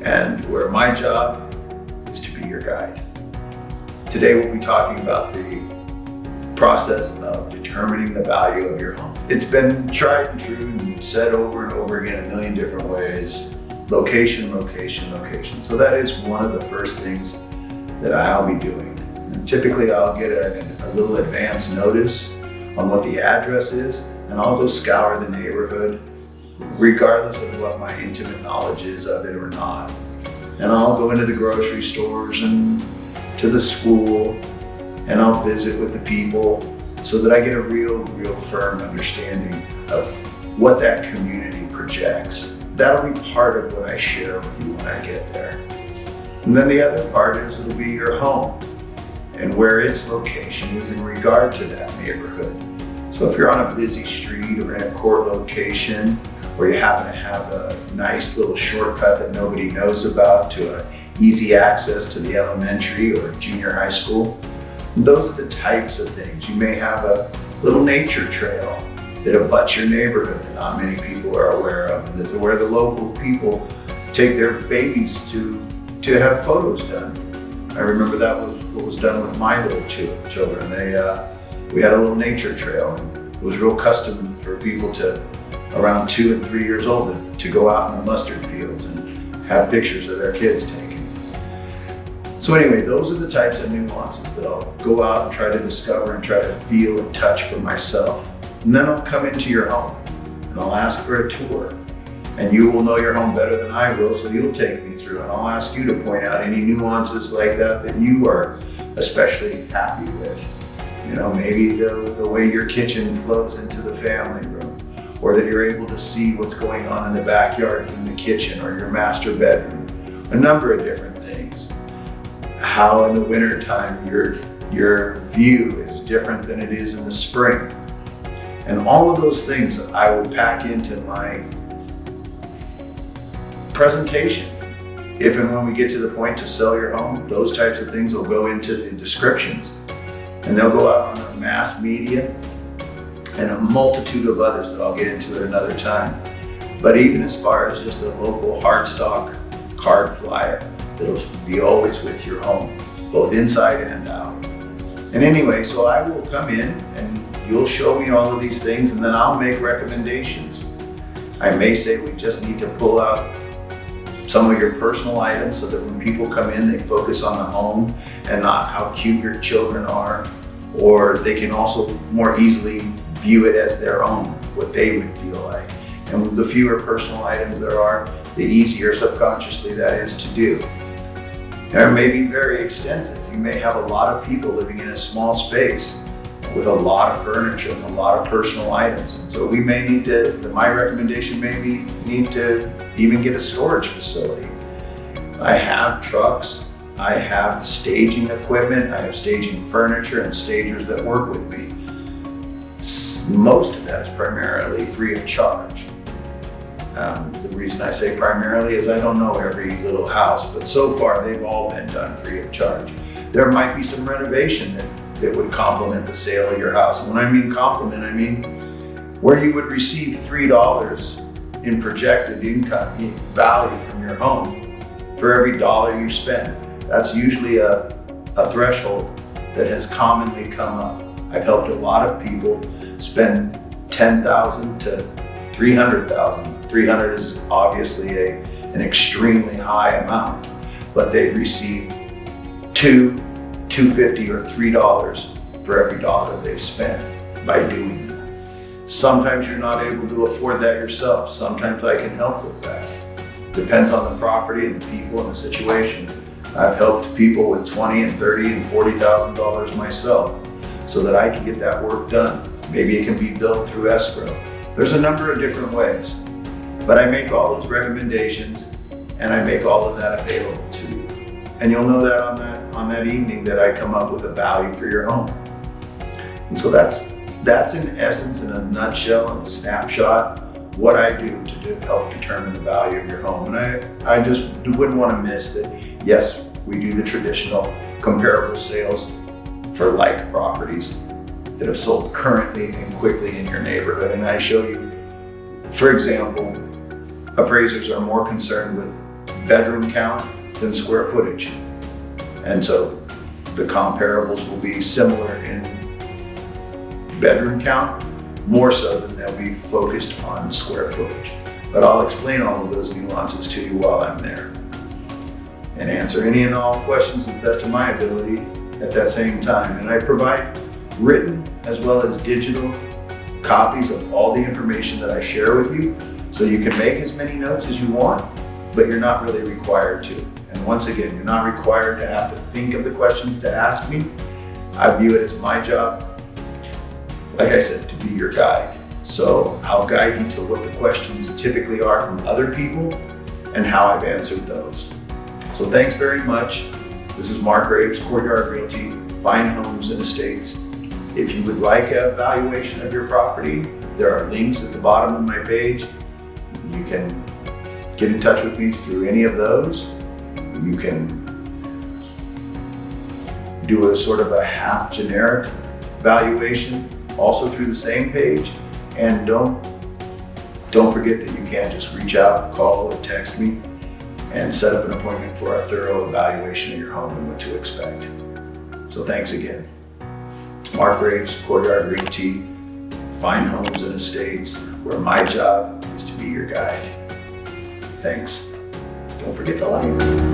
and where my job is to be your guide. Today we'll be talking about the process of determining the value of your home. It's been tried and true and said over and over again a million different ways. Location, location, location. So that is one of the first things that I'll be doing. And typically I'll get a little advance notice on what the address is, and I'll go scour the neighborhood regardless of what my intimate knowledge is of it or not. And I'll go into the grocery stores and to the school, and I'll visit with the people so that I get a real firm understanding of what that community projects. That'll be part of what I share with you when I get there. And then the other part is it'll be your home and where its location is in regard to that neighborhood. So if you're on a busy street or in a core location, or you happen to have a nice little shortcut that nobody knows about to an easy access to the elementary or junior high school, those are the types of things. You may have a little nature trail that abuts your neighborhood that not many people are aware of, and that's where the local people take their babies to have photos done. I remember that was what was done with my little children. We had a little nature trail, and it was real custom for people to around 2 and 3 years old to go out in the mustard fields and have pictures of their kids taken. So anyway, those are the types of nuances that I'll go out and try to discover and try to feel and touch for myself. And then I'll come into your home and I'll ask for a tour. And you will know your home better than I will, so you'll take me through, and I'll ask you to point out any nuances like that you are especially happy with. You know, maybe the way your kitchen flows into the family room, or that you're able to see what's going on in the backyard from the kitchen or your master bedroom. A number of different things. How in the wintertime your view is different than it is in the spring. And all of those things I will pack into my presentation. If and when we get to the point to sell your home, those types of things will go into the descriptions. And they'll go out on the mass media and a multitude of others that I'll get into at another time. But even as far as just a local hardstock card flyer that'll be always with your home, both inside and out. And anyway, so I will come in and you'll show me all of these things, and then I'll make recommendations. I may say we just need to pull out some of your personal items so that when people come in, they focus on the home and not how cute your children are, or they can also more easily view it as their own, what they would feel like. And the fewer personal items there are, the easier subconsciously that is to do. And it may be very extensive. You may have a lot of people living in a small space with a lot of furniture and a lot of personal items. And so we may need to, my recommendation may be need to even get a storage facility. I have trucks, I have staging equipment, I have staging furniture and stagers that work with me. Most of that is primarily free of charge. The reason I say primarily is I don't know every little house, but so far they've all been done free of charge. There might be some renovation that would complement the sale of your house. And when I mean complement, I mean where you would receive $3 in projected income value from your home for every dollar you spend. That's usually a threshold that has commonly come up. I've helped a lot of people spend $10,000 to $300,000. 300 is obviously an extremely high amount, but they've received $2, $2.50 or $3 for every dollar they've spent by doing that. Sometimes you're not able to afford that yourself. Sometimes I can help with that. Depends on the property and the people and the situation. I've helped people with $20,000 and $30,000 and $40,000 myself so that I can get that work done. Maybe it can be built through escrow. There's a number of different ways, but I make all those recommendations and I make all of that available to you. And you'll know that on that evening that I come up with a value for your home. And so that's in essence, in a nutshell, in a snapshot, what I do to help determine the value of your home. And I just wouldn't want to miss that. Yes, we do the traditional comparable sales for like properties that have sold currently and quickly in your neighborhood. And I show you, for example, appraisers are more concerned with bedroom count than square footage. And so the comparables will be similar in bedroom count, more so than they'll be focused on square footage. But I'll explain all of those nuances to you while I'm there and answer any and all questions to the best of my ability at that same time. And I provide written as well as digital copies of all the information that I share with you, so you can make as many notes as you want, but you're not really required to. And once again, you're not required to have to think of the questions to ask me. I view it as my job, like I said, to be your guide. So I'll guide you to what the questions typically are from other people and how I've answered those. So thanks very much. This is Marc Graves, Courtyard Realty, buying homes and estates. If you would like a valuation of your property, there are links at the bottom of my page. You can get in touch with me through any of those. You can do a sort of a half generic valuation also through the same page. And don't forget that you can just reach out, call, or text me and set up an appointment for a thorough evaluation of your home and what to expect. So thanks again. It's Marc Graves, Courtyard Realty, Fine Homes and Estates, where my job is to be your guide. Thanks. Don't forget to like.